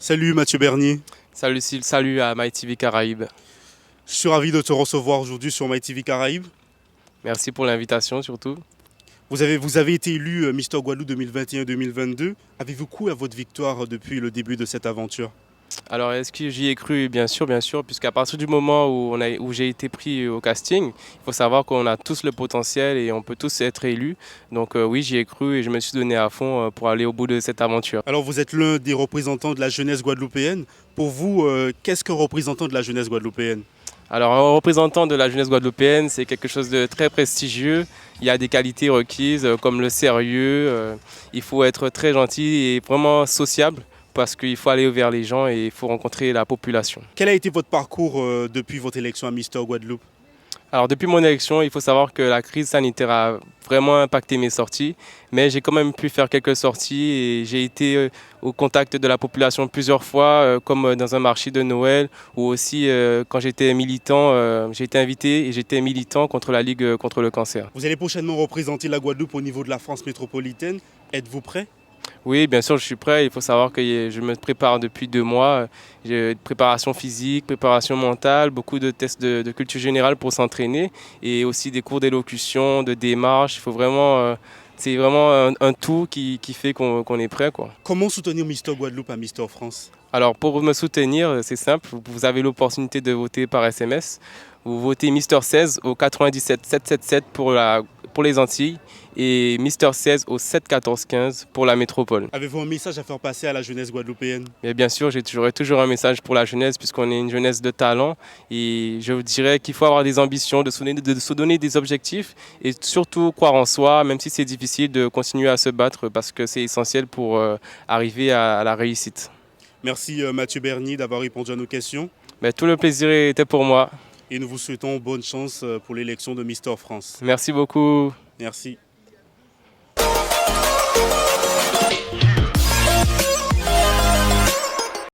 Salut Mathieu Bernier, Salut Syl, salut à MyTV Caraïbes. je suis ravi de te recevoir aujourd'hui sur MyTV Caraïbes. Merci pour l'invitation surtout. Vous avez été élu Mister Guadeloupe 2021-2022. Avez-vous cru à votre victoire depuis le début de cette aventure? Alors est-ce que j'y ai cru? Bien sûr, puisqu'à partir du moment où j'ai été pris au casting, il faut savoir qu'on a tous le potentiel et on peut tous être élus. Donc oui, j'y ai cru et je me suis donné à fond pour aller au bout de cette aventure. Alors vous êtes l'un des représentants de la jeunesse guadeloupéenne. Pour vous, qu'est-ce qu'un représentant de la jeunesse guadeloupéenne? Alors un représentant de la jeunesse guadeloupéenne, c'est quelque chose de très prestigieux. Il y a des qualités requises comme le sérieux. Il faut être très gentil et vraiment sociable parce qu'il faut aller vers les gens et il faut rencontrer la population. Quel a été votre parcours depuis votre élection à Mister Guadeloupe? Alors depuis mon élection, il faut savoir que la crise sanitaire a vraiment impacté mes sorties, mais j'ai quand même pu faire quelques sorties et j'ai été au contact de la population plusieurs fois, comme dans un marché de Noël ou aussi quand j'étais militant, j'ai été invité et j'étais militant contre la Ligue contre le cancer. Vous allez prochainement représenter la Guadeloupe au niveau de la France métropolitaine. Êtes-vous prêt? Oui, bien sûr, je suis prêt. Il faut savoir que je me prépare depuis 2 mois. J'ai une préparation physique, préparation mentale, beaucoup de tests de culture générale pour s'entraîner et aussi des cours d'élocution, de démarche. Il faut vraiment, c'est vraiment un tout qui fait qu'on est prêt, quoi. Comment soutenir Mister Guadeloupe à Mister France? Alors, pour me soutenir, c'est simple. Vous avez l'opportunité de voter par SMS. Vous votez Mister 16 au 97 777 pour les Antilles et Mister 16 au 71415 pour la métropole. Avez-vous un message à faire passer à la jeunesse guadeloupéenne? Mais bien sûr, j'aurai toujours un message pour la jeunesse puisqu'on est une jeunesse de talent et je vous dirais qu'il faut avoir des ambitions, de se donner des objectifs et surtout croire en soi, même si c'est difficile, de continuer à se battre parce que c'est essentiel pour arriver à la réussite. Merci Mathieu Bernier d'avoir répondu à nos questions Mais tout le plaisir était pour moi. et nous vous souhaitons bonne chance pour l'élection de Mister France. Merci beaucoup. Merci.